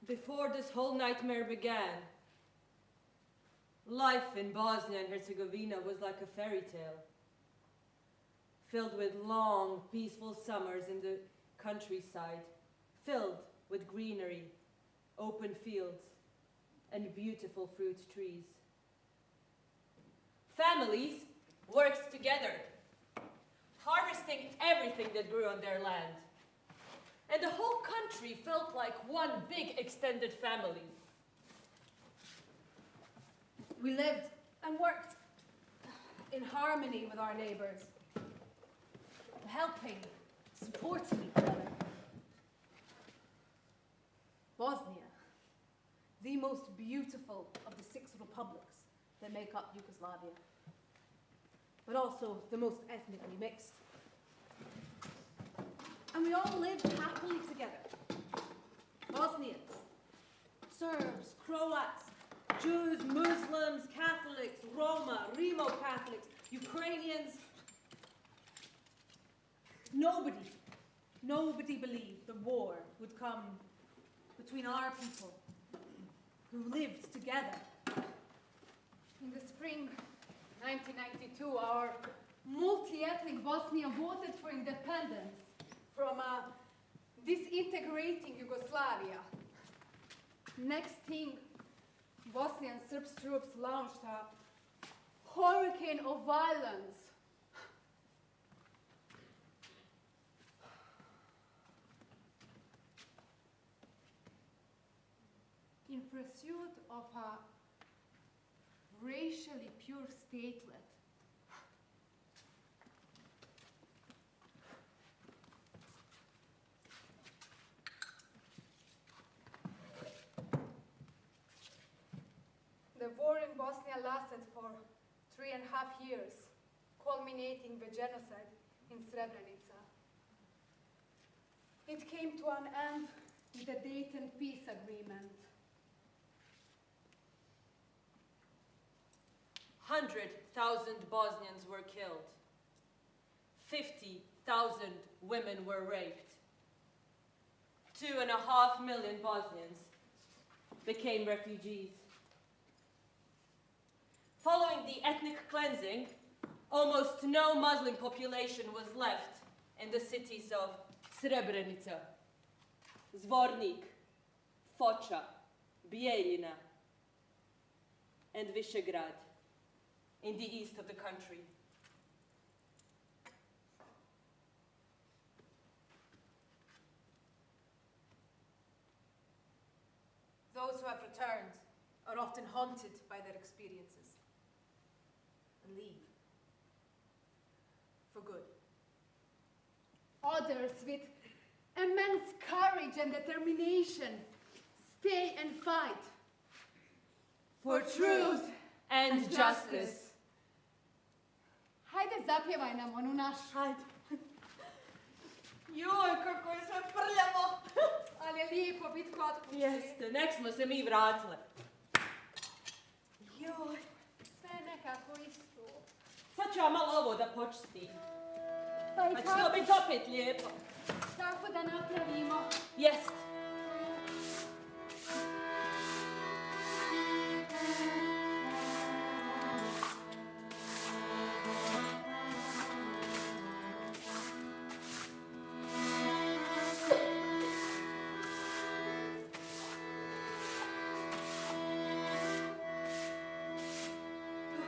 Before this whole nightmare began, life in Bosnia and Herzegovina was like a fairy tale, filled with long, peaceful summers in the countryside, filled with greenery, open fields, and beautiful fruit trees. Families worked together, harvesting everything that grew on their land. And the whole country felt like one big extended family. We lived and worked in harmony with our neighbors, helping, supporting each other. Bosnia, the most beautiful of the 6 republics that make up Yugoslavia, but also the most ethnically mixed. And we all lived happily together. Bosnians, Serbs, Croats, Jews, Muslims, Catholics, Roma, Remo Catholics, Ukrainians. Nobody believed the war would come between our people who lived together. In the spring 1992, our multi-ethnic Bosnia voted for independence from a disintegrating Yugoslavia. Next thing, Bosnian Serb troops launched a hurricane of violence. In pursuit of a racially pure statelet. The war in Bosnia lasted for 3.5 years, culminating with genocide in Srebrenica. It came to an end with the Dayton Peace Agreement. 100,000 Bosnians were killed. 50,000 women were raped. 2.5 million Bosnians became refugees. Following the ethnic cleansing, almost no Muslim population was left in the cities of Srebrenica, Zvornik, Foča, Bijeljina, and Visegrad in the east of the country. Those who have returned are often haunted by their experiences and leave for good. Others, with immense courage and determination, stay and fight For truth and justice. Hajde, zapjevaj nam onu našu. Hajde. Joj, kako je sve prljavo. Ali je lijepo biti kod kuće. Jeste, nek smo se mi vratile. Joj. Sve je nekako isto. Sad ću ja malo ovo da počistim. Pa i Pa će to biti opet lijepo. tako da napravimo. Jest.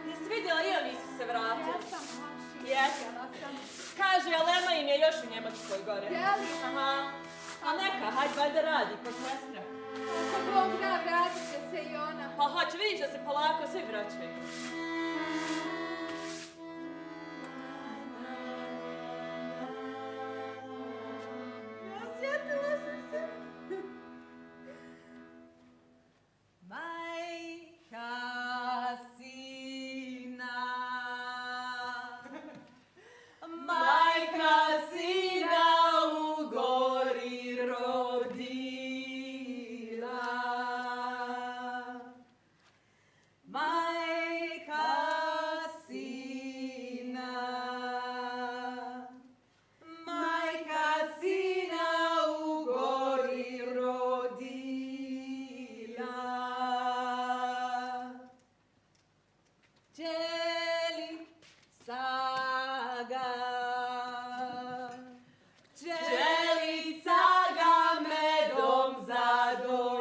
Jesi vidjela, i oni su se vratili. Jesam, Maši. Jesam. Vidjela sam. Kaže, Alema im je još u Njemačkoj gore. Jeli? Aha. A neka, hajde valjda radi kod sestre. Ako Bog da, vratit će se i ona. Pa hoće, vidiš da se polako svi vraćaju. Osjetila sam se. Majka sina. Majka sina u gori rodila. Majka Čelica ga medom zadojila.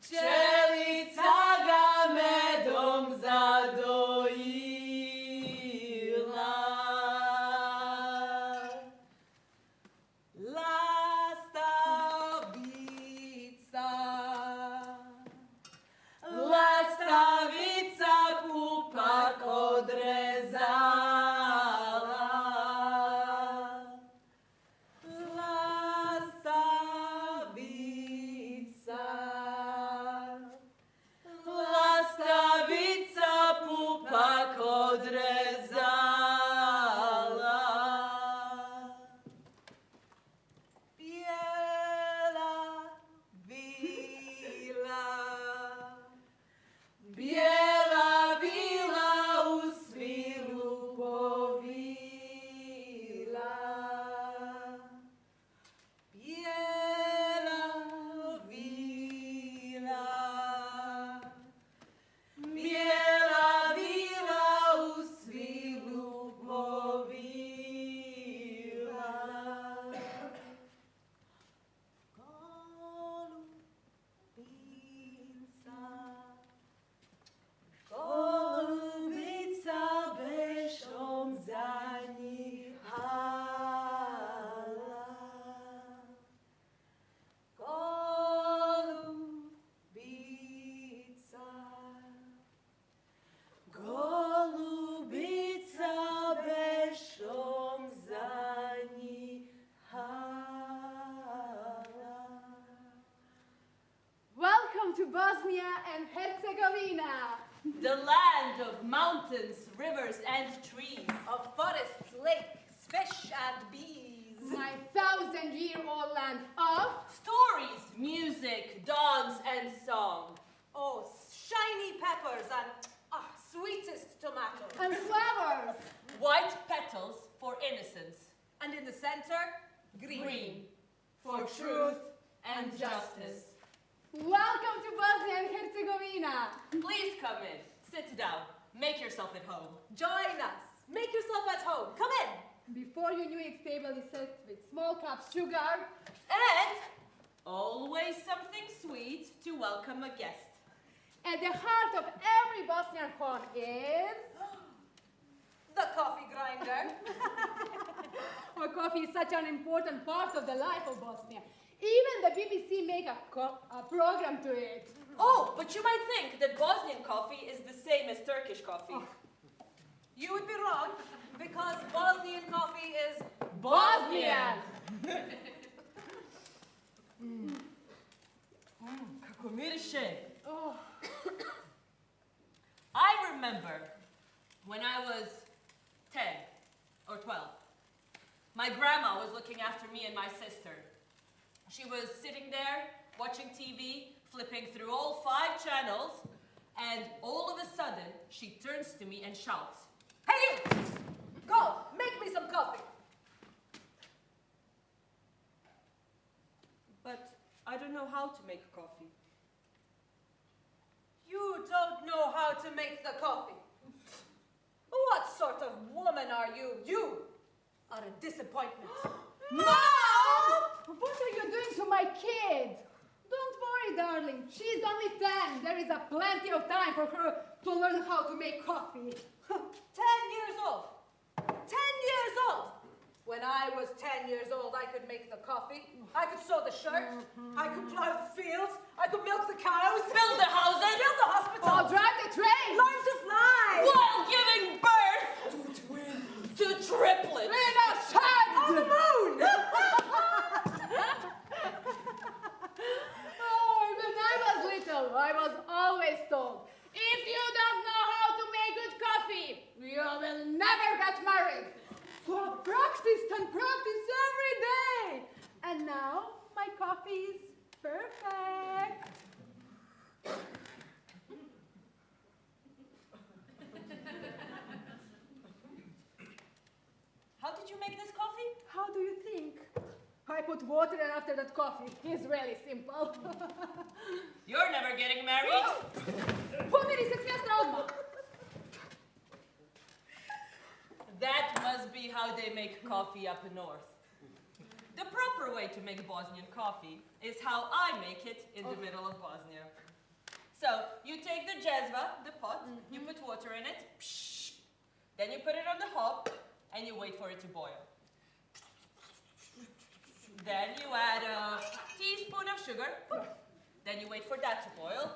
Čelica ga medom zadojila. Lastavica pupak odrezala. Lastavica pupak odrezala. Bijela vila u svilu povila. Bijela vila. Bijela vila u svilu povila. Golubica bešom zanjihala. Golubica bešom zanjihala. Welcome to Bosnia and Herzegovina. The land of mountains, rivers, and trees. Of forests, lakes, fish, and bees. My 1,000-year-old land of Stories, music, dogs, and song. Oh, shiny peppers and sweetest tomatoes. and flowers. White petals for innocence. And in the center, green. Green for truth and justice. Welcome to Bosnia and Herzegovina. Please come in. Sit down. Make yourself at home. Join us. Make yourself at home. Come in. Before you knew its table is set with small cups sugar. And always something sweet to welcome a guest. At the heart of every Bosnian home is... The coffee grinder. Our coffee is such an important part of the life of Bosnia. Even the BBC make a program to it. Oh, but you might think that Bosnian coffee is the same as Turkish coffee. Oh. You would be wrong, because Bosnian coffee is Bosnian! Kako miriše. Oh, I remember when I was 10 or 12. My grandma was looking after me and my sister. She was sitting there, watching TV, flipping through all 5 channels, and all of a sudden, she turns to me and shouts, Hey you! Go, make me some coffee. "But I don't know how to make coffee." You don't know how to make the coffee. What sort of woman are you? You are a disappointment. Mom! What are you doing to my kid? Don't worry, darling. She's only 10. There is a plenty of time for her to learn how to make coffee. 10 years old. 10 years old. When I was 10 years old, I could make the coffee. I could sew the shirts. I could plow the fields. I could milk the cows. Build the houses. Build the hospital. Oh, drive the train! Learn to fly. While giving birth to triplets. In a shed! On the moon. Oh, when I was little, I was always told, if you don't know how to make good coffee, you will never get married. So I practiced and practiced every day. And now my coffee is perfect. How did you make this coffee? How do you put water in after that coffee. It's really simple. You're never getting married. Pomiri se smjesta odmah. That must be how they make coffee up north. The proper way to make Bosnian coffee is how I make it in the middle of Bosnia. So, you take the jezva, the pot, you put water in it, then you put it on the hob, and you wait for it to boil. Then you add a teaspoon of sugar, then you wait for that to boil.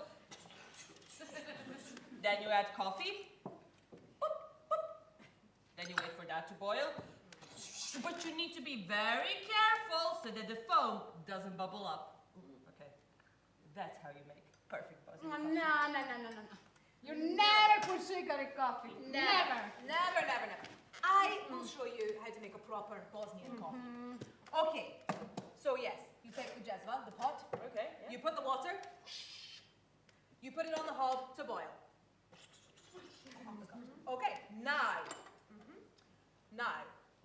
Then you add coffee, then you wait for that to boil. But you need to be very careful so that the foam doesn't bubble up. Okay, that's how you make perfect Bosnian coffee. No. You never put sugar in coffee. Never. Never. I will show you how to make a proper Bosnian coffee. Okay, so yes, you take the jezva, the pot, Okay. Yeah. you put the water, you put it on the hob to boil. Okay, now,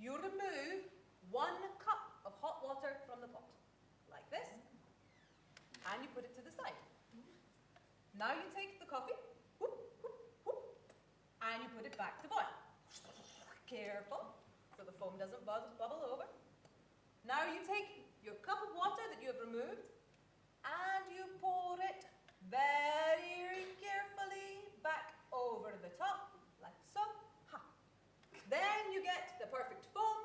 you remove 1 cup of hot water from the pot, like this, and you put it to the side. Now you take the coffee, and you put it back to boil. Careful, so the foam doesn't bubble over. Now you take your cup of water that you have removed, and you pour it very carefully back over the top, like so. Then you get the perfect foam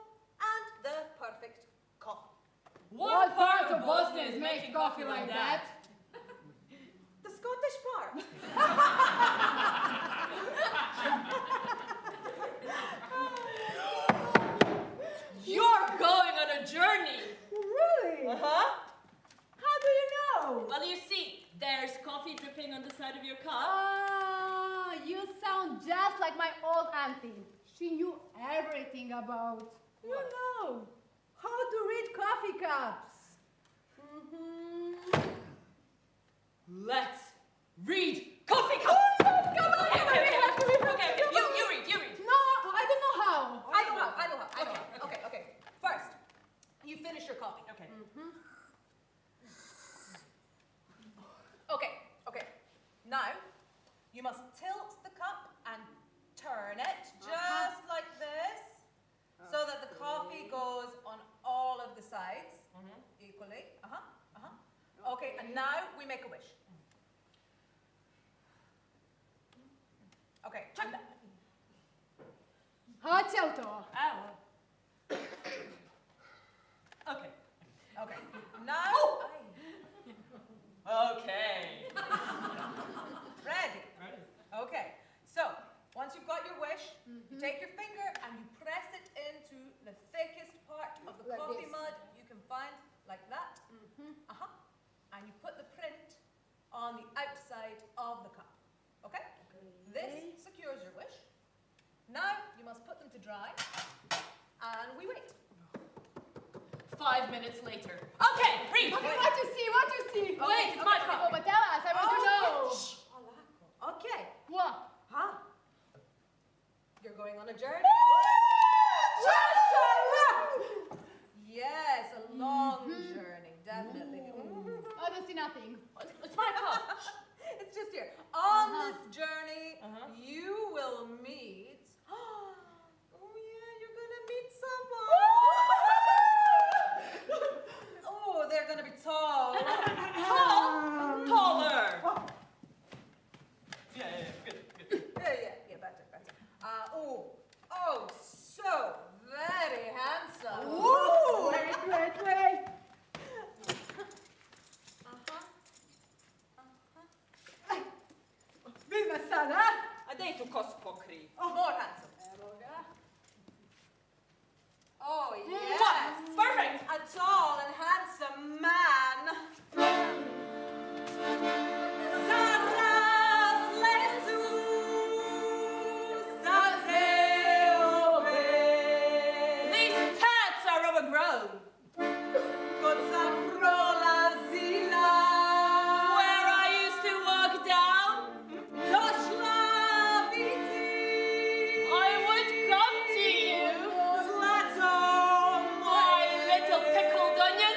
and the perfect coffee. What part of Bosnia is making coffee like that? The Scottish part. You're going on a journey. Really? Uh-huh. How do you know? Well, you see, there's coffee dripping on the side of your cup. Ah, you sound just like my old auntie. She knew everything about, how to read coffee cups. Let's read coffee cups. Come on, Okay. You read. No, I don't know how. I know how. Okay. First, you finish your coffee. Okay. Okay. Now, you must tilt the cup and turn it just like this, so that the coffee goes on all of the sides equally. Okay, and now we make a wish. Okay. Hoćel to? Okay. Now. Okay. Ready? Okay. So, once you've got your wish, you take your finger and you press it into the thickest part of the Like coffee this. mud you can find, like that. And you put the print on the outside of the cup. Okay? This secures your wish. Now you must put them to dry, and we wait. 5 minutes later. Okay, read. Okay, what you see? Wait, it's my cup. Oh, but tell us, I want to know. Okay. What? You're going on a journey. Yes, a long journey, definitely. I don't see nothing. It's my cup. It's just here. On this journey, you will meet. Oh yeah, you're gonna meet someone. Oh, they're gonna be tall. Taller. Yeah, good. Yeah, better. Oh, so very handsome. Ooh, wait. Vidme sada. A daj tu kos pokri. More handsome. Evo ga. Oh, yes. Mwah! Perfect. A tall and handsome man. Zaraz lesu zazeowe. These hats are overgrown. Kod zaprolazila. Where I used to walk down, Doszła biti. I would come to you, Zlato my little pickled onion.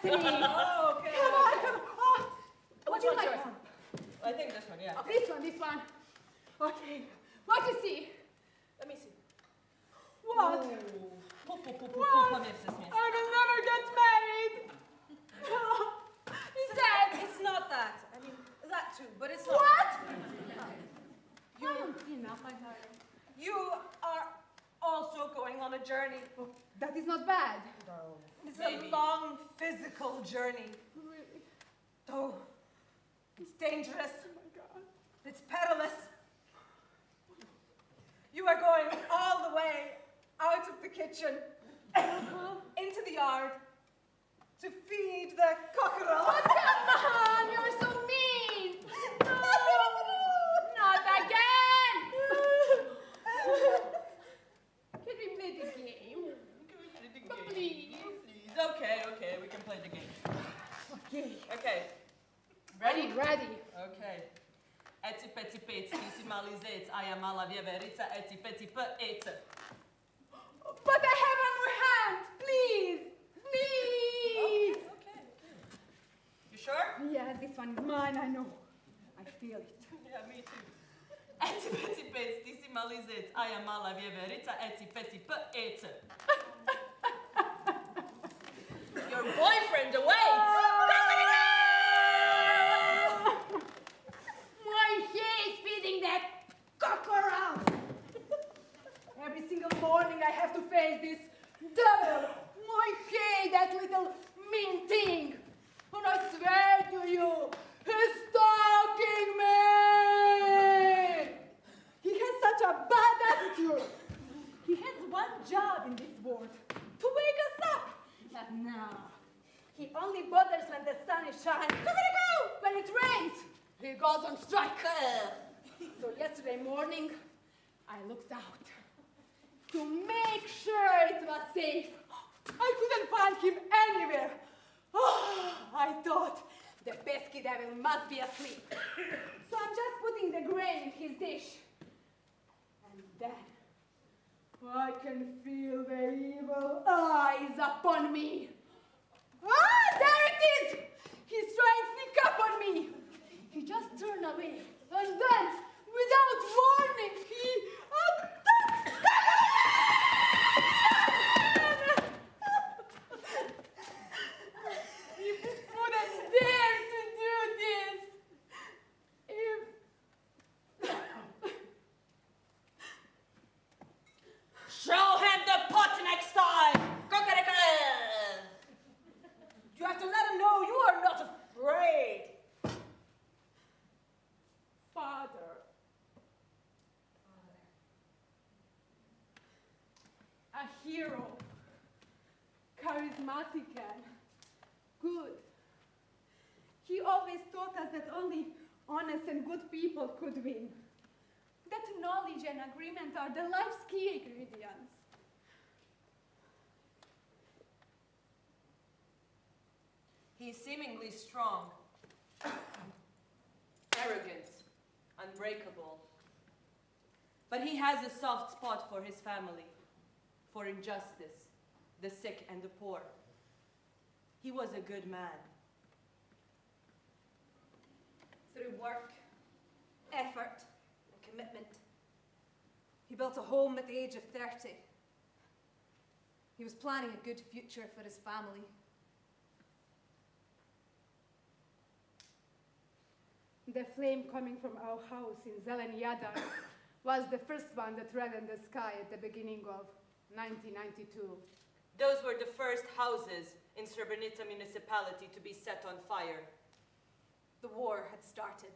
destiny. Oh, okay. Come on, come on. Oh, Which what is one's my yours? phone? I think this one, yeah. This one. Okay. What you see? Let me see. What? What? I will never get married. He said. It's not that. I mean, that too, but it's not. What? I am enough, my darling. You are also going on a journey. Oh, that is not bad. It's a long physical journey. Really? Oh, it's dangerous. Oh my God. It's perilous. You are going all the way out of the kitchen into the yard to feed the cockerel. Oh, come on, you're so mean. No, not again. Can we play the game? Please. Okay, we can play the game. Okay. Okay, Ready? okay. Eti peti peti, si mali zec, a ja mala vjeverica, eti peti p, ece. But I have one more hand. Please. Please. Okay. You sure? Yeah, this one is mine, I know. I feel it. Yeah, me too. Eti peti peti, si mali zec, a ja mala vjeverica, eti peti p, ece. Your boyfriend awaits! I hate feeding that cockerel. Every single morning I have to face this devil. I hate that little mean thing. And I swear to you, he's stalking me. He has such a bad attitude. He has one job in this world, to wake us up. But no, he only bothers when the sun is shining. When it rains, he goes on strike. So yesterday morning, I looked out to make sure it was safe. I couldn't find him anywhere. Oh, I thought the pesky devil must be asleep. So I'm just putting the grain in his dish. And then I can feel the evil eyes upon me. Ah, there it is! He's trying to sneak up on me. He just turned away, and then, without warning, he attacks. You wouldn't dare to do this if... Show him the pot next time! You have to let him know you are not afraid. Father. A hero. Charismatic and good. He always taught us that only honest and good people could win. That knowledge and agreement are the life's key ingredients. He's seemingly strong, arrogant, unbreakable. But he has a soft spot for his family, for injustice, the sick and the poor. He was a good man. Through work, effort, and commitment, he built a home at the age of 30. He was planning a good future for his family. The flame coming from our house in Zelenjadar was the first one that reddened the sky at the beginning of 1992. Those were the first houses in Srebrenica municipality to be set on fire. The war had started.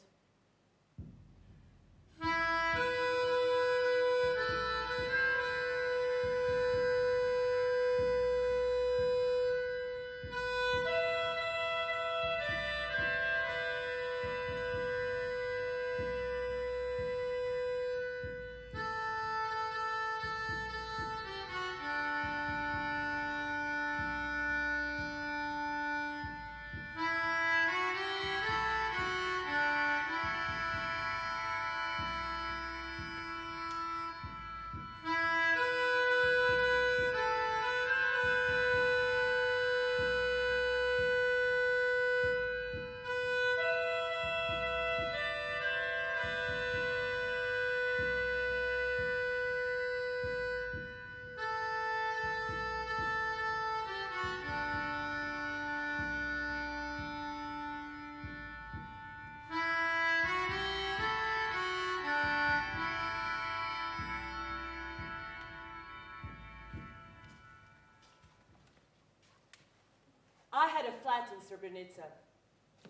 had a flat in Srebrenica,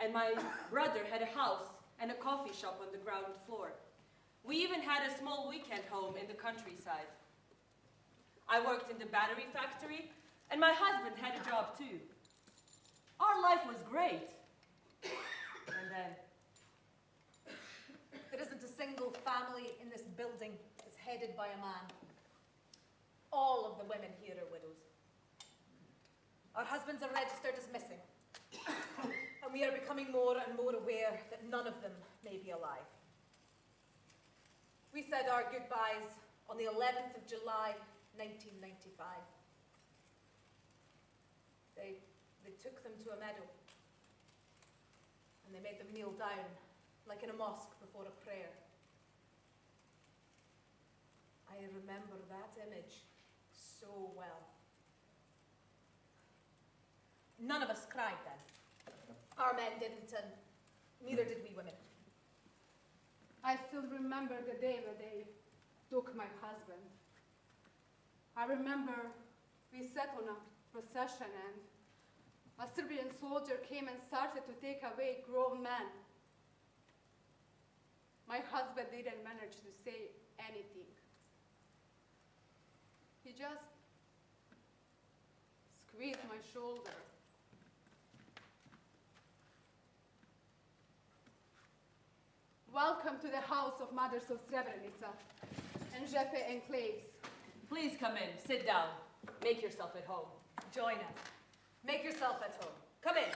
and my brother had a house and a coffee shop on the ground floor. We even had a small weekend home in the countryside. I worked in the battery factory, and my husband had a job too. Our life was great. And then, There isn't a single family in this building that's headed by a man. All of the women here are widows. Our husbands are registered as missing. And we are becoming more and more aware that none of them may be alive. We said our goodbyes on the 11th of July, 1995. They took them to a meadow. And they made them kneel down, like in a mosque before a prayer. I remember that image so well. None of us cried then. Our men didn't, and neither did we women. I still remember the day when they took my husband. I remember we sat on a procession and a Serbian soldier came and started to take away grown men. My husband didn't manage to say anything. He just squeezed my shoulder. Welcome to the House of Mothers of Srebrenica and Žepe Enclaves. please come in, sit down, make yourself at home. Join us. Make yourself at home. Come in.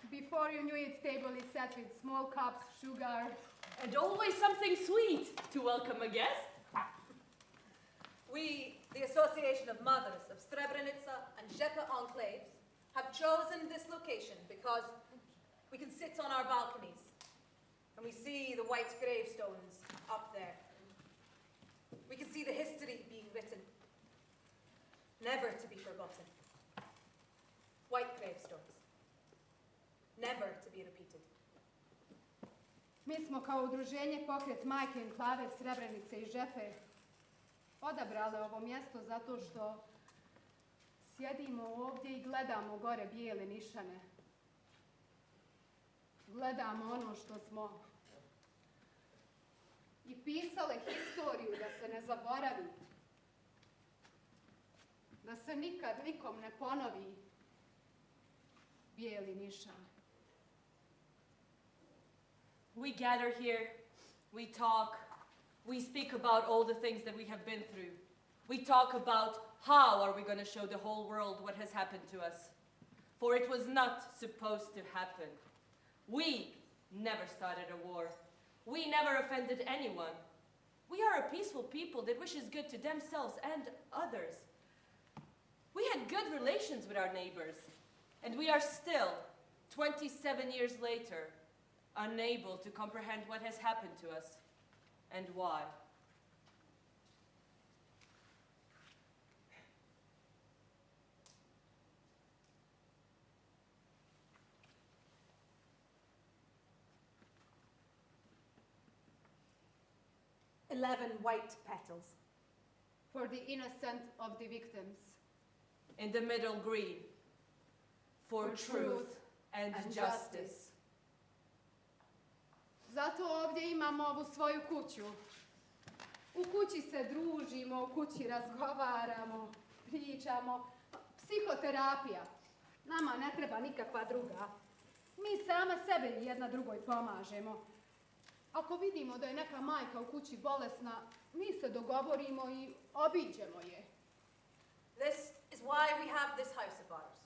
Before you knew it, table is set with small cups, sugar. And always something sweet to welcome a guest. We, the Association of Mothers of Srebrenica and Žepe Enclaves, have chosen this location because we can sit on our balconies and we see the white gravestones up there. We can see the history being written, never to be forgotten. White gravestones, never to be repeated. Mi smo kao udruženje Pokret Majke Enklave Srebrenice i Žepe odabrali ovo mjesto zato što sjedimo ovdje i gledamo gore bijele nišane. Gledamo ono što smo i pisale historiju da se ne zaboravi, da se nikad nikom ne ponovi bijeli nišan. We gather here, we talk, we speak about all the things that we have been through. We talk about how are we going to show the whole world what has happened to us. For it was not supposed to happen. We never started a war. We never offended anyone. We are a peaceful people that wishes good to themselves and others. We had good relations with our neighbors, and we are still, 27 years later, unable to comprehend what has happened to us and why. "11 white petals. For the innocent of the victims. In the middle green, for truth and justice. Zato ovdje imamo ovu svoju kuću. U kući se družimo, u kući razgovaramo, pričamo. Psihoterapija. Nama ne treba nikakva druga. Mi sama sebe jedna drugoj pomažemo. Ako vidimo da je neka majka u kući bolesna, mi se dogovorimo i obiđemo je. This is why we have this house of ours.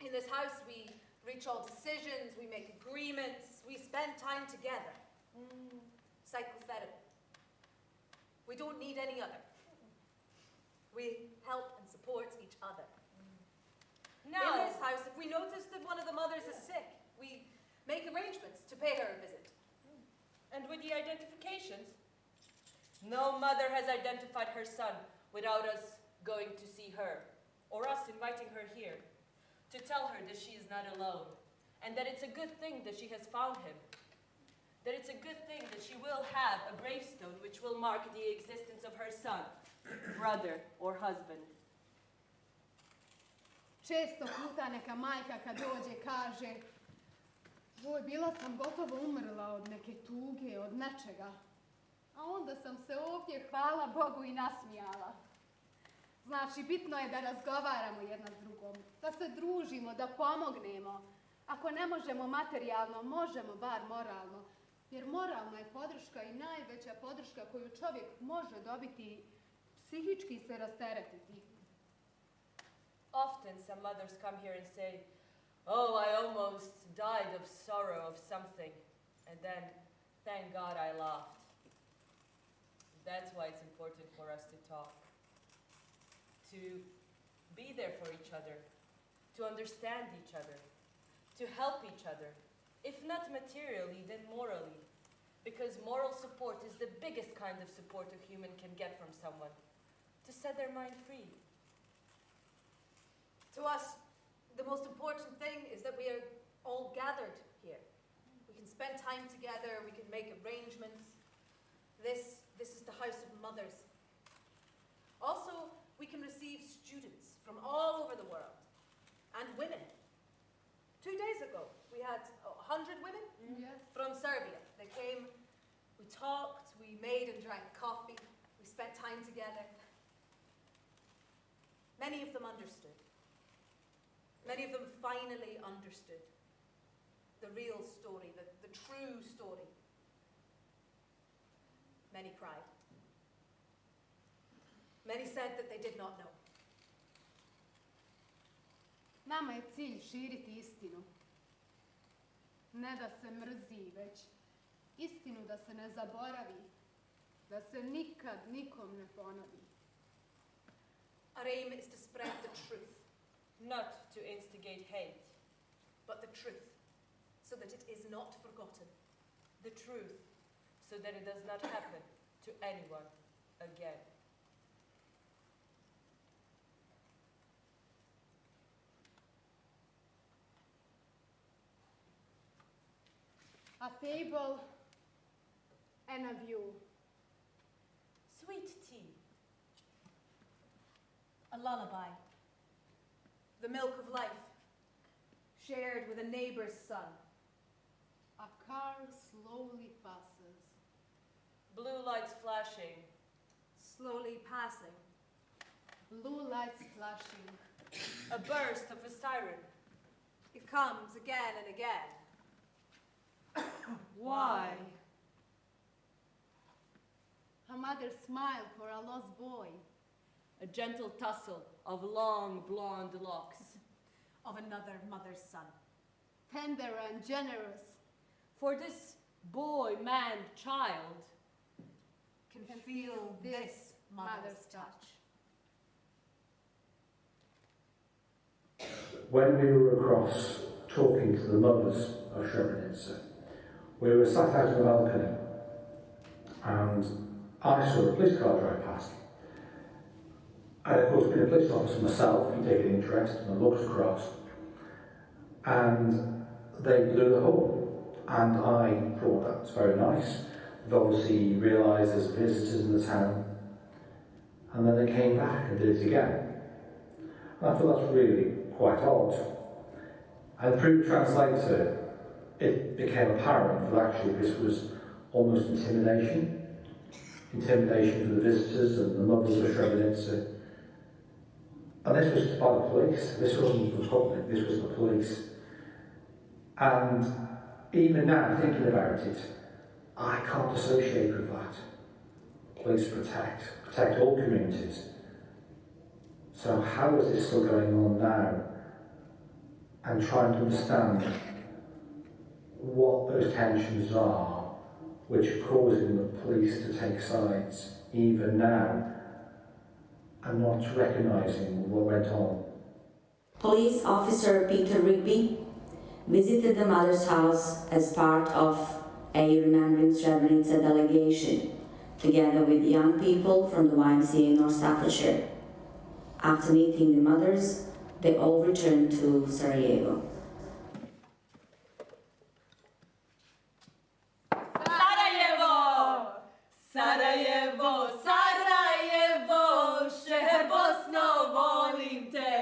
In this house we reach all decisions, we make agreements, we spend time together. Psychotherapy. We don't need any other. We help and support each other. Now, In this house, if we notice that one of the mothers is sick, we make arrangements to pay her a visit. and with the identifications, no mother has identified her son without us going to see her, or us inviting her here, to tell her that she is not alone, and that it's a good thing that she has found him, that it's a good thing that she will have a gravestone which will mark the existence of her son, brother, or husband. Često puta neka majka kad dođe kaže joj, bila sam gotovo umrla od neke tuge, od nečega. A onda sam se ovdje, hvala Bogu, i nasmijala. Znači, bitno je da razgovaramo jedna s drugom, da se družimo, da pomognemo. Ako ne možemo materijalno, možemo bar moralno. Jer moralna je podrška i najveća podrška koju čovjek može dobiti, psihički se rasteretiti. Often some mothers come here and say, oh, I almost died of sorrow of something. And then, thank God I laughed. That's why it's important for us to talk. To be there for each other. To understand each other. To help each other. If not materially, then morally. Because moral support is the biggest kind of support a human can get from someone. To set their mind free. To us, the most important thing is that we are all gathered here. We can spend time together, we can make arrangements. This is the House of Mothers. Also, we can receive students from all over the world, and women. 2 days ago, we had 100 women Yes. from Serbia. They came, we talked, we made and drank coffee, we spent time together. Many of them understood. Many of them finally understood the real story, the true story. Many cried. Many said that they did not know. Nama je cilj širiti istinu. Ne da se mrzi, već istinu da se ne zaboravi, da se nikad nikom ne ponovi. Our aim is to spread the truth, Not to instigate hate. but the truth, so that it is not forgotten. The truth, so that it does not happen to anyone again. A table and a view. Sweet tea. A lullaby. The milk of life, shared with a neighbor's son. A car slowly passes. Blue lights flashing. Slowly passing. Blue lights flashing. A burst of a siren. It comes again and again. Why? A mother smiled for a lost boy. A gentle tussle of long blonde locks. Of another mother's son. Tender and generous. For this boy, man, child. Can feel this mother's touch. When we were across talking to the mothers of Srebrenica, we were sat out on the balcony and I saw a police car drive past. And of course, being a police officer myself, you take an interest and I looked across and they blew the horn. And I thought that's very nice. They've obviously realised there's visitors in the town. And then they came back and did it again. And I thought that's really quite odd. And through the translator, it became apparent that actually this was almost intimidation. Intimidation for the visitors and the mothers of Srebrenica. And this was by the police. This wasn't the public, this was the police. And even now, thinking about it, I can't associate with that. Police protect all communities. So how is this still going on now? And trying to understand what those tensions are, which are causing the police to take sides, even now, and not recognising what went on. Police officer Peter Rigby visited the mother's house as part of a Remembering Srebrenica delegation, together with young people from the YMCA in North Staffordshire. After meeting the mothers, they all returned to Sarajevo. Sarajevo! Sarajevo, Sarajevo, še Bosno volim te.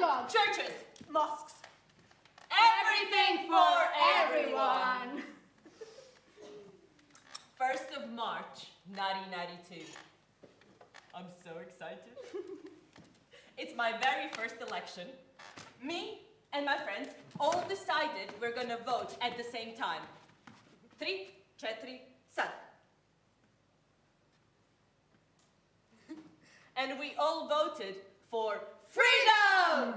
synagogues. churches, mosques, Everything for everyone. 1st of March, 1992. I'm so excited. It's my very first election. Me and my friends all decided we're gonna vote at the same time. 3, 4, sad. And we all voted for freedom!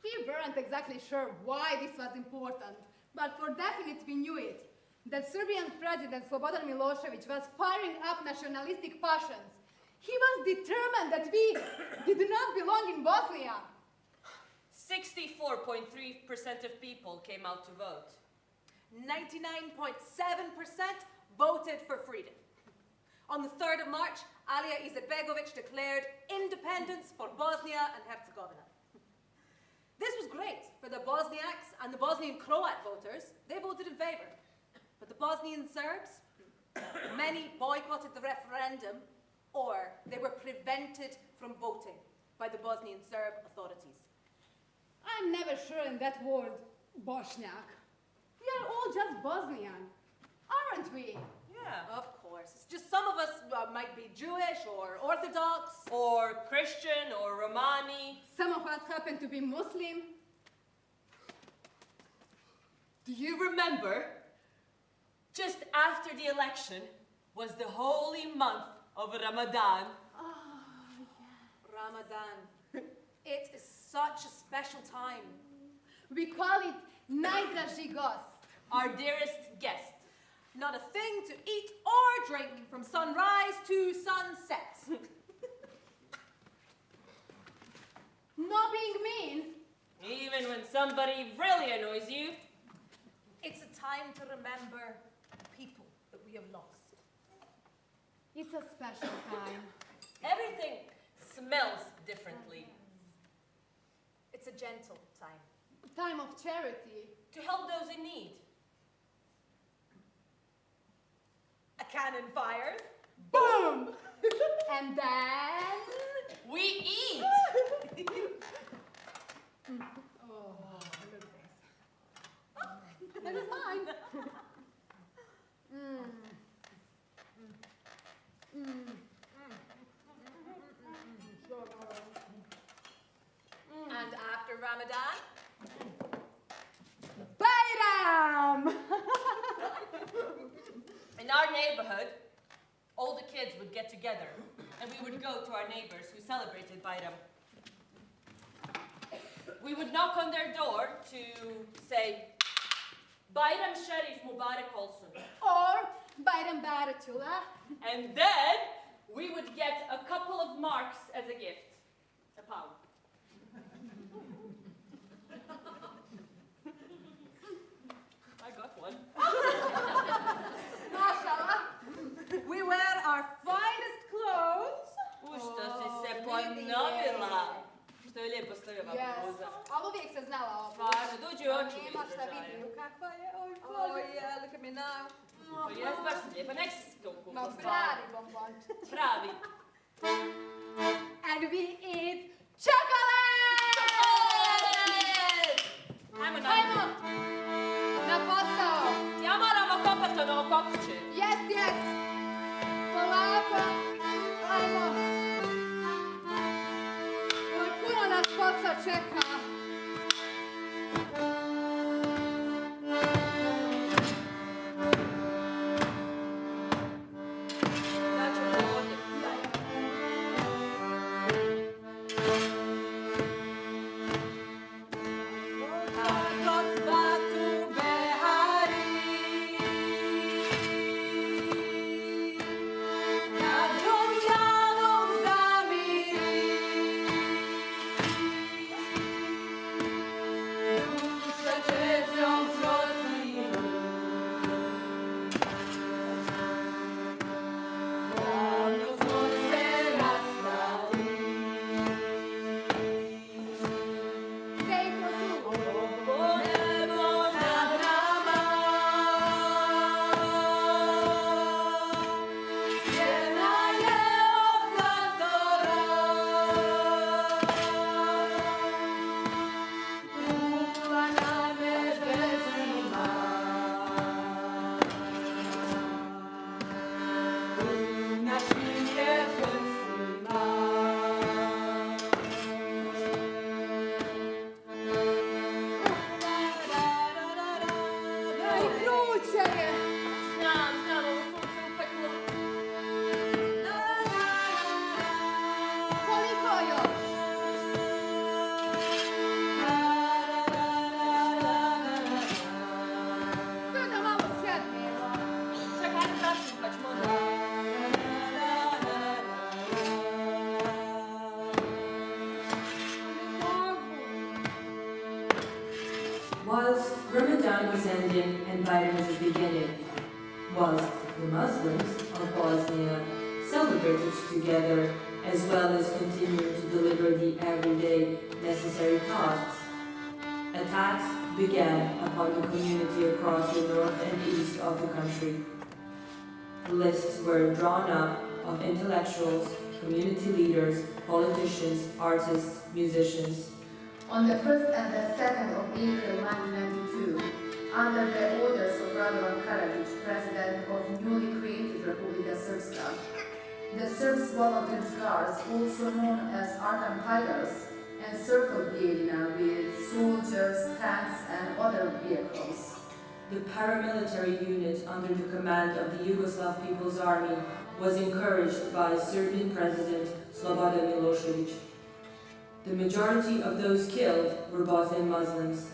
We weren't exactly sure why this was important, but for definite we knew it. That Serbian President Slobodan Milosevic was firing up nationalistic passions. He was determined that we did not belong in Bosnia. 64.3% of people came out to vote. 99.7% voted for freedom. On the 3rd of March, Alija Izetbegovic declared independence for Bosnia and Herzegovina. This was great for the Bosniaks and the Bosnian Croat voters. They voted in favor. But the Bosnian Serbs, many boycotted the referendum, or they were prevented from voting by the Bosnian Serb authorities. I'm never sure in that word, Bosniak. We are all just Bosnian, aren't we? Yeah. Of course. It's just some of us might be Jewish or Orthodox. Or Christian or Romani. Some of us happen to be Muslim. Do you remember? Just after the election was the holy month of Ramadan. Ramadan. It is such a special time. We call it Najdraži gost. Our dearest guest. Not a thing to eat or drink from sunrise to sunset. Not being mean. Even when somebody really annoys you. It's a time to remember the people that we have lost. It's a special time. Everything smells differently. It's a gentle time. Time of charity. To help those in need. A cannon fires. Boom! And then... We eat! Oh, look at this. That is mine. And after Ramadan, Bayram! In our neighborhood, all the kids would get together and we would go to our neighbors who celebrated Bayram. We would knock on their door to say, Bayram Sharif Mubarak olsun. Or Bayram Baratula. And then we would get a couple of marks as a gift. A pound. I got one. Mashallah. we wear our finest clothes. Što si se ponovila? Što je lijepo stoji ova Yes. bluza. Ali uvijek se znala ovo. Stvarno, dođi u oči mi Nema šta izražaju. vidi. Kakva je? Oj, Oh Bože. yeah, look at me now. Pa jes, baš si lijepa, nek si to kupo, Ma stvarno. pravi bombon. Pravi. And we eat chocolate! Ajmo na... Ajmo! Na posao! Ja moram okopati ono kokuće. Jest, jest! Polako! Ajmo! Oj, puno nas posao čeka. Ja ću ovdje. Whilst Ramadan was ending and Bayram was beginning, whilst the Muslims of Bosnia celebrated together as well as continued to deliver the everyday necessary tasks, attacks began upon the community across the north and east of the country. Lists were drawn up of intellectuals, community leaders, politicians, artists, musicians. On the 1st and the 2nd of April 1992, under the orders of Radovan Karadzic, president of newly created Republika Srpska, the Serbs volunteer guards, also known as Arkan Tigers, encircled Bijeljina with soldiers, tanks, and other vehicles. The paramilitary unit under the command of the Yugoslav People's Army was encouraged by Serbian President Slobodan Milosevic. The majority of those killed were Bosnian Muslims.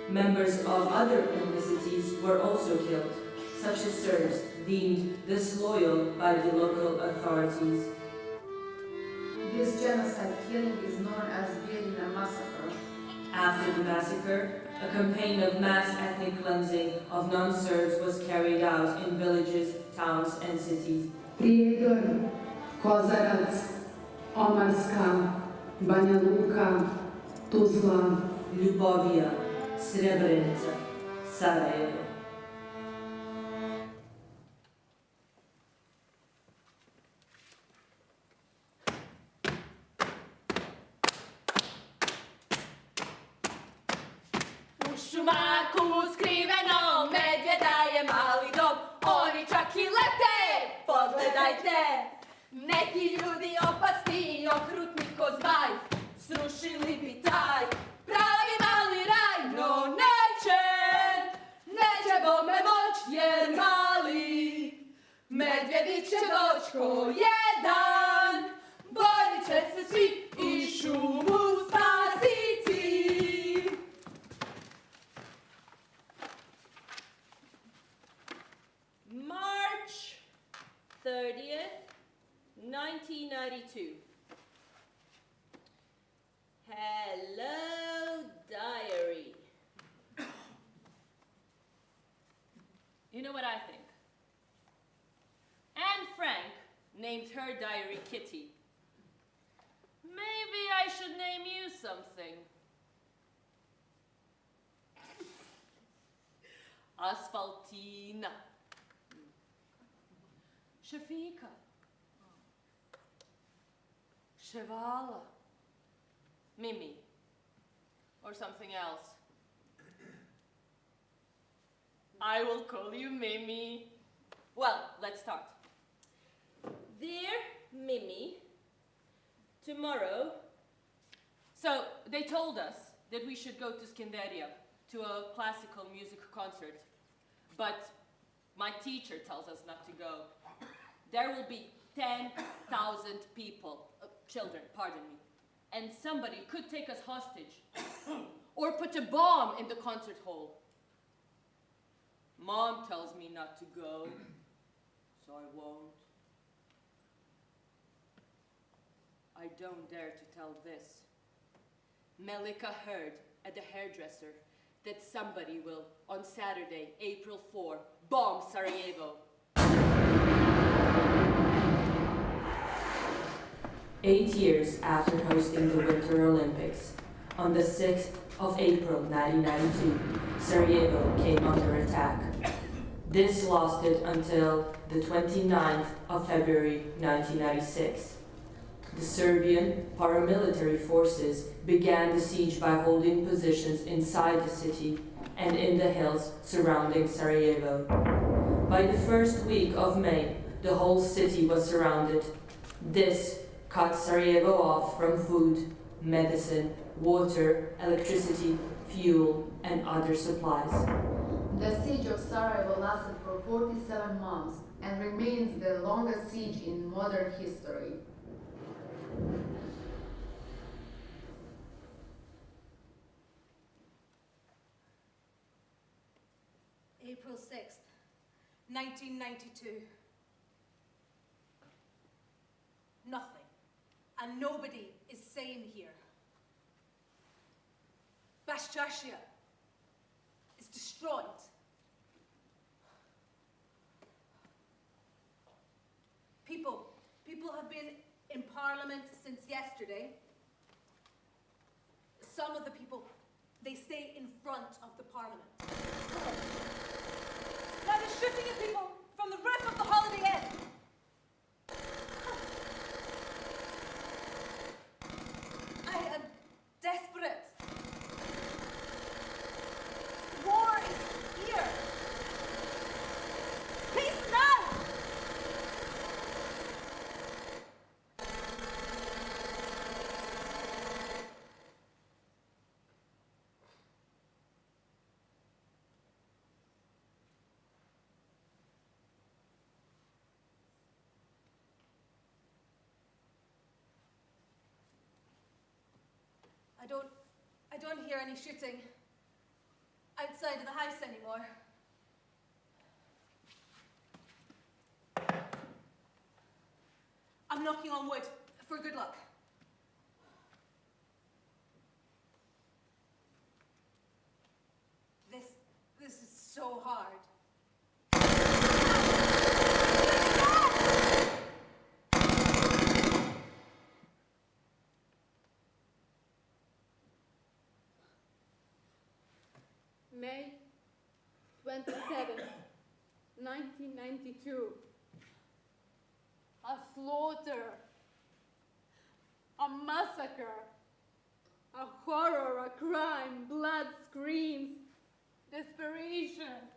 Members of other ethnicities were also killed, such as Serbs deemed disloyal by the local authorities. This genocide killing is known as Bijeljina massacre. After the massacre, a campaign of mass ethnic cleansing of non-Serbs was carried out in villages, towns, and cities. Prijedor, Kozarac, Omarska, Banja Luka, Tuzla, Ljubovija, Srebrenica, Sarajevo. U šumaku skriveno medvjeda je mali dom, oni čak i lete, pogledajte. Neki ljudi opasni, okrutni ko zmaj, srušili bi taj pravi mali raj, no neće bome moć jer mali medvjedi će doć ko jedan, borit će se svi i šumu spasiti. March 30th, 1992. Hello, diary. You know what I think? Anne Frank named her diary Kitty. Maybe I should name you something. Asphaltina. Shafika. Shevala. Mimi. Or something else. I will call you Mimi. Well, let's start. Dear Mimi, tomorrow. So, they told us that we should go to Skanderia to a classical music concert. But my teacher tells us not to go. There will be 10,000 people, children, pardon me. And somebody could take us hostage or put a bomb in the concert hall. Mom tells me not to go, so I won't. I don't dare to tell this. Melika heard at the hairdresser that somebody will, on Saturday, April 4, bomb Sarajevo. 8 years after hosting the Winter Olympics, on the 6th of April 1992, Sarajevo came under attack. This lasted until the 29th of February 1996. The Serbian paramilitary forces began the siege by holding positions inside the city and in the hills surrounding Sarajevo. By the first week of May, the whole city was surrounded. This cut Sarajevo off from food, medicine, water, electricity, fuel, and other supplies. The siege of Sarajevo lasted for 47 months and remains the longest siege in modern history. April 6th, 1992. Nothing and nobody is sane here. Bashchashia, destroyed. People have been in Parliament since yesterday. Some of the people, they stay in front of the Parliament. Now they're shooting at people from the roof of the Holiday Inn. I am desperate. War is here. Peace now! I don't hear any shooting outside of the house anymore. I'm knocking on wood for good luck. This is so hard. May 27, 1992. A slaughter, a massacre, a horror, a crime, blood, screams, desperation.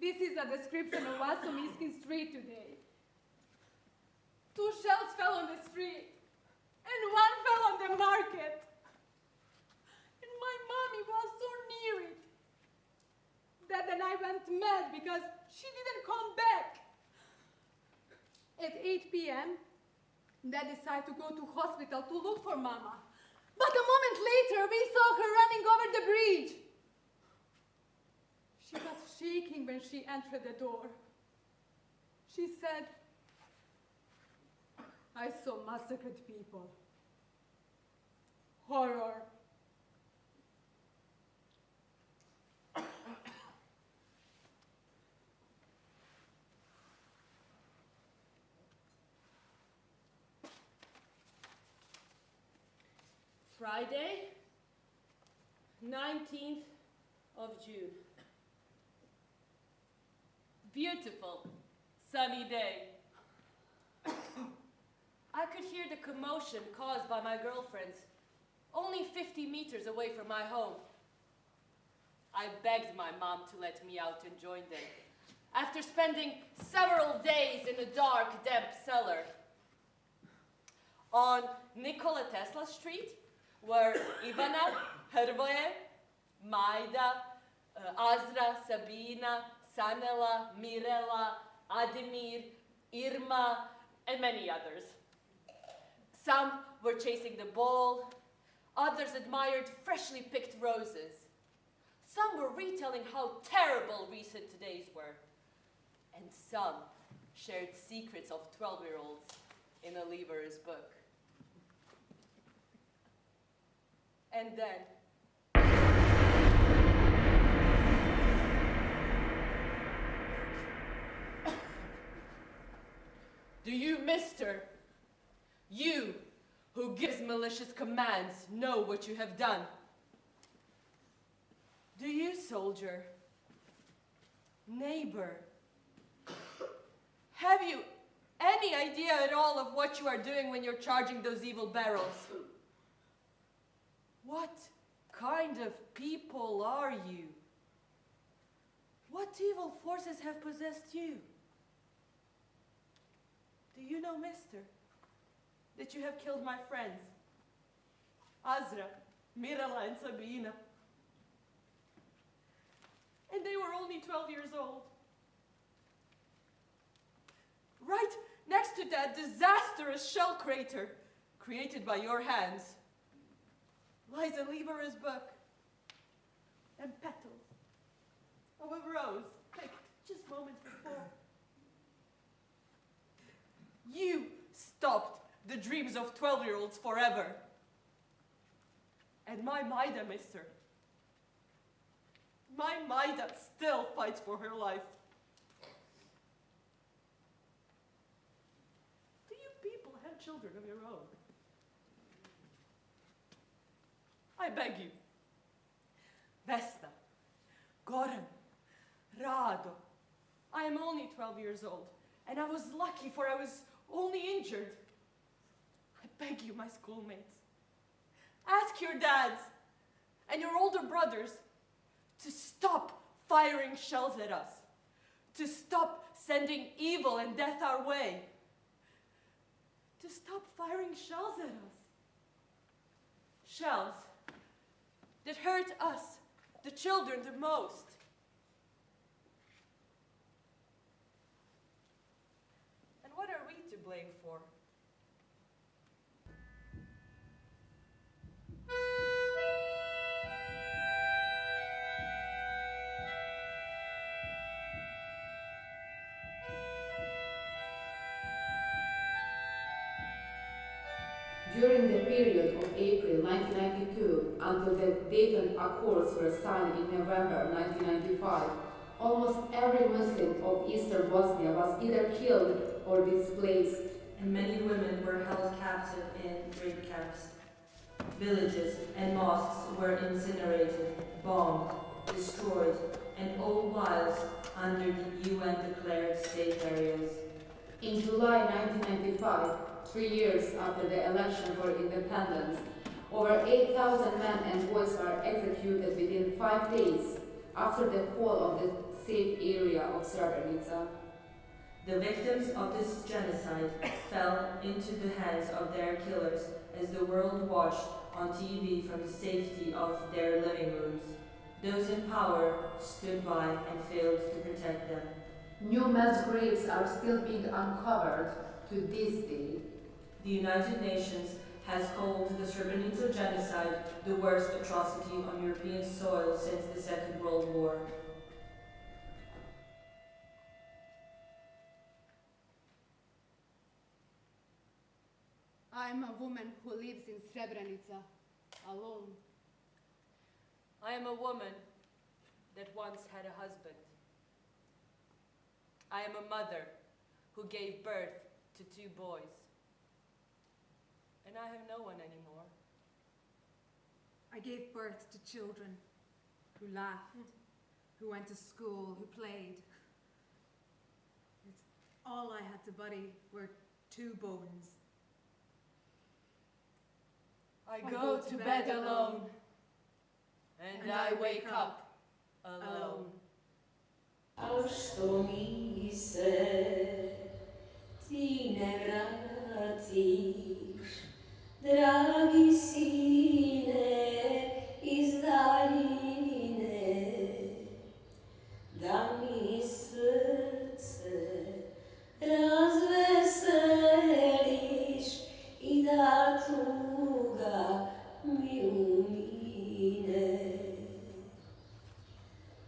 This is a description of Wasomiskin Street today. 2 shells fell on the street, and 1 fell on the market. And my mommy was so near it that then I went mad because she didn't come back. At 8 p.m., Dad decided to go to hospital to look for Mama. But a moment later, we saw her running over the bridge. She was shaking when she entered the door. She said, "I saw massacred people. Horror." Friday, 19th of June. Beautiful, sunny day. I could hear the commotion caused by my girlfriends, only 50 meters away from my home. I begged my mom to let me out and join them, after spending several days in a dark, damp cellar. On Nikola Tesla Street were Ivana, Hrvoje, Majda, Azra, Sabina, Sanela, Mirela, Ademir, Irma, and many others. Some were chasing the ball, others admired freshly picked roses. Some were retelling how terrible recent days were, and some shared secrets of 12-year-olds in a Lever's book. And then, do you, mister, you who gives malicious commands, know what you have done? Do you, soldier, neighbor, have you any idea at all of what you are doing when you're charging those evil barrels? What kind of people are you? What evil forces have possessed you? Do you know, mister, that you have killed my friends, Azra, Mirela, and Sabina? And they were only 12 years old. Right next to that disastrous shell crater created by your hands lies a Lever's book and petals of a rose picked just moments before. You stopped the dreams of 12-year-olds forever. And my Maida, mister, my Maida still fights for her life. Do you people have children of your own? I beg you. Vesna, Goran, Rado. I am only 12 years old, and I was lucky, for I was only injured. I beg you, my schoolmates, ask your dads and your older brothers to stop firing shells at us, to stop sending evil and death our way, to stop firing shells at us. Shells that hurt us, the children, the most. And what are we to blame for? During the period of April 1992 until the Dayton Accords were signed in November 1995, almost every Muslim of Eastern Bosnia was either killed or displaced. And many women were held captive in rape camps. Villages and mosques were incinerated, bombed, destroyed, and all whilst under the UN-declared state areas. In July 1995, 3 years after the election for independence, over 8,000 men and boys were executed within 5 days after the fall of the safe area of Srebrenica. The victims of this genocide fell into the hands of their killers as the world watched on TV from the safety of their living rooms. Those in power stood by and failed to protect them. New mass graves are still being uncovered to this day. The United Nations has called the Srebrenica genocide the worst atrocity on European soil since the Second World War. I'm a woman who lives in Srebrenica, alone. I am a woman that once had a husband. I am a mother who gave birth to 2 boys. And I have no one anymore. I gave birth to children who laughed, who went to school, who played. It's all I had to bury were 2 bones. I go to bed alone, and I wake up alone. Al što mi se ti ne vratiš, dragi sine iz daljine, da mi srce razveseliš i da tuga mi umine.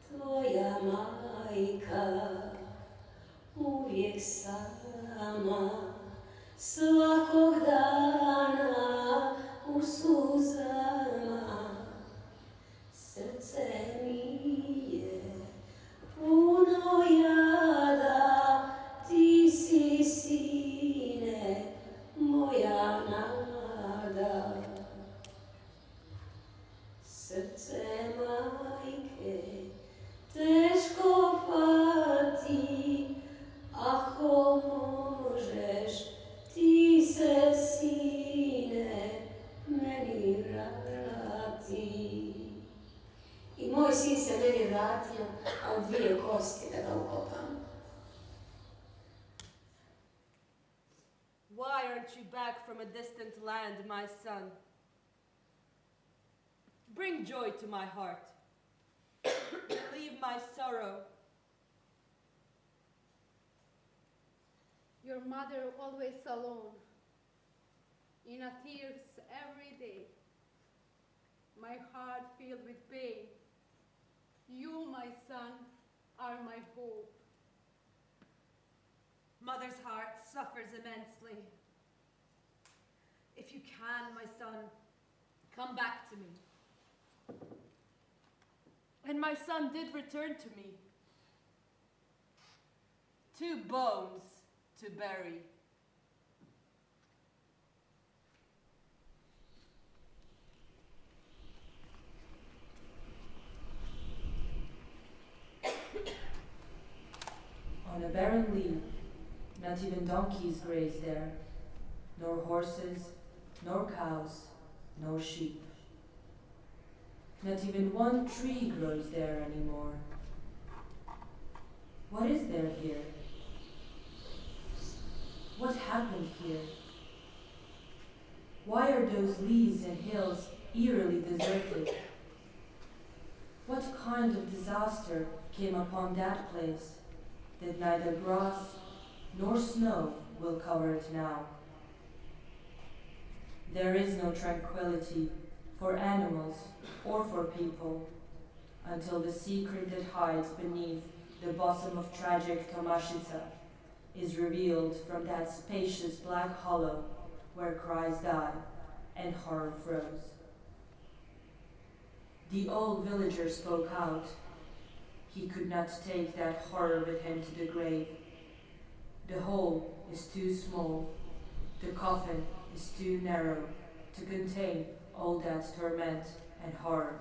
Tvoja majka uvijek sama, svakog dana u suzama. Srce mi je puno jada, ti si sine moja nada. Srce majke teško pati, ako možeš ti se sine meni vrati. I moj sin se meni vratio, a u 2 kosti da ga ukopam. Why aren't you back from a distant land, my son? Bring joy to my heart. Relieve my sorrow. Your mother always alone, in a tears every day. My heart filled with pain. You, my son, are my hope. Mother's heart suffers immensely. If you can, my son, come back to me. And my son did return to me. 2 bones to bury. On a barren lea, not even donkeys graze there, nor horses, nor cows, nor sheep. Not even one tree grows there anymore. What is there here? What happened here? Why are those leas and hills eerily deserted? What kind of disaster came upon that place that neither grass nor snow will cover it now? There is no tranquility for animals or for people until the secret that hides beneath the bosom of tragic Tomashica is revealed from that spacious black hollow where cries die and horror froze. The old villager spoke out. He could not take that horror with him to the grave. The hole is too small, the coffin is too narrow to contain all that torment and horror.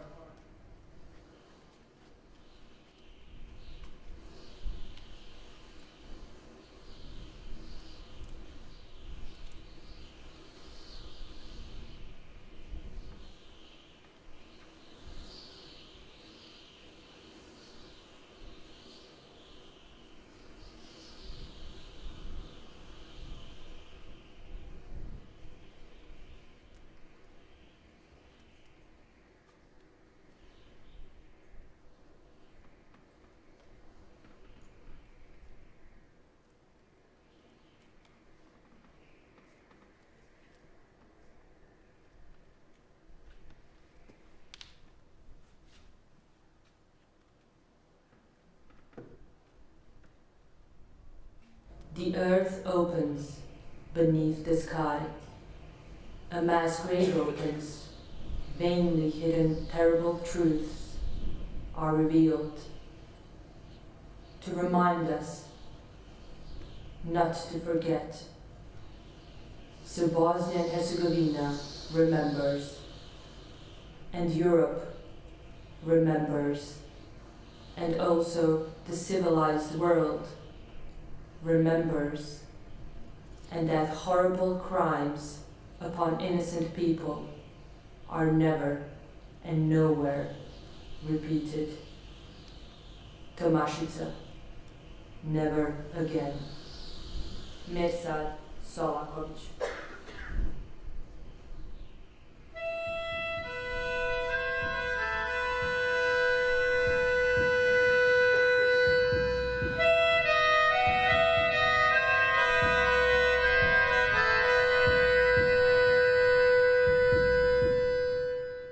The earth opens beneath the sky. A mass grave opens. Vainly hidden terrible truths are revealed to remind us not to forget. So Bosnia and Herzegovina remembers, and Europe remembers, and also the civilized world remembers, and that horrible crimes upon innocent people are never and nowhere repeated. Tomashica, never again. Mirsad Solakovic.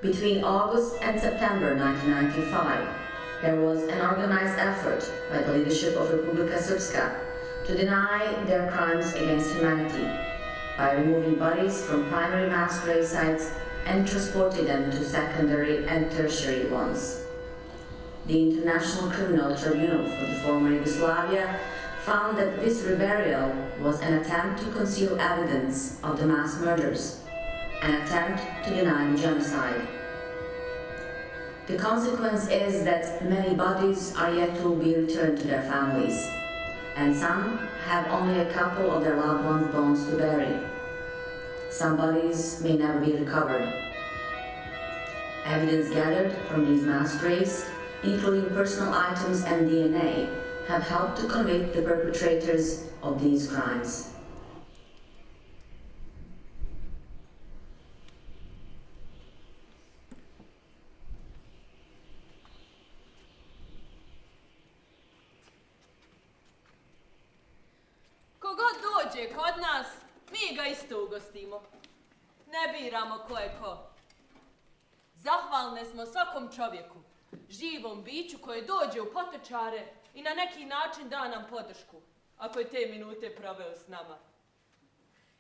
Between August and September 1995, there was an organized effort by the leadership of Republika Srpska to deny their crimes against humanity by removing bodies from primary mass grave sites and transporting them to secondary and tertiary ones. The International Criminal Tribunal for the former Yugoslavia found that this reburial was an attempt to conceal evidence of the mass murders, an attempt to deny the genocide. The consequence is that many bodies are yet to be returned to their families, and some have only a couple of their loved ones' bones to bury. Some bodies may never be recovered. Evidence gathered from these mass graves, including personal items and DNA, have helped to convict the perpetrators of these crimes. Kod nas, mi ga isto ugostimo. Ne biramo ko je ko. Zahvalne smo svakom čovjeku, živom biću koje dođe u potočare i na neki način da nam podršku, ako je te minute proveo s nama.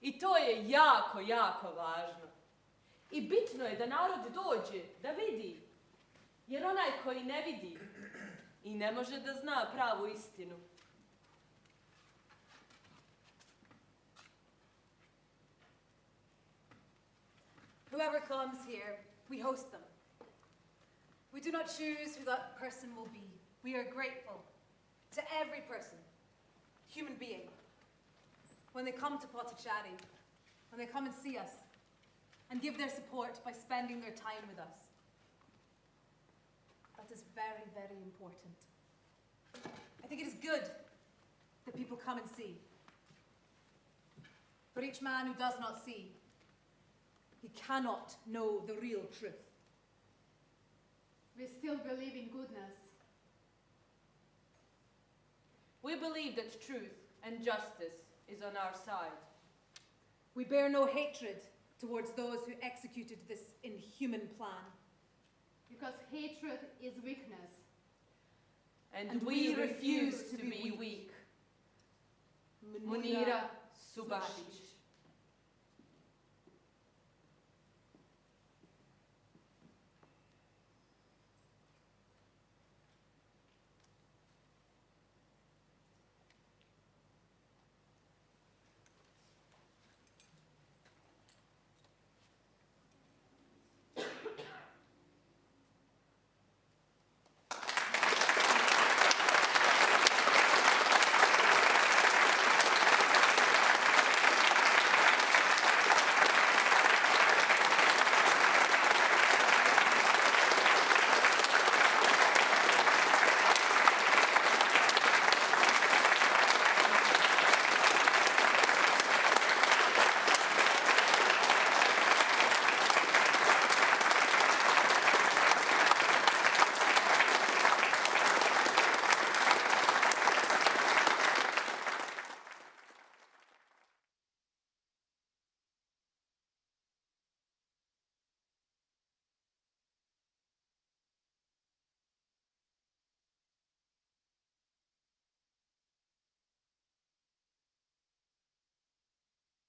I to je jako, jako važno. I bitno je da narod dođe, da vidi Jer onaj koji ne vidi i ne može da zna pravu istinu, Whoever comes here, we host them. We do not choose who that person will be. We are grateful to every person, human being, when they come to Potachari, when they come and see us, and give their support by spending their time with us. That is very, very important. I think it is good that people come and see. For each man who does not see, he cannot know the real truth. We still believe in goodness. we believe that truth and justice is on our side. We bear no hatred towards those who executed this inhuman plan. Because hatred is weakness. And we refuse to be weak. Munira Subhašić.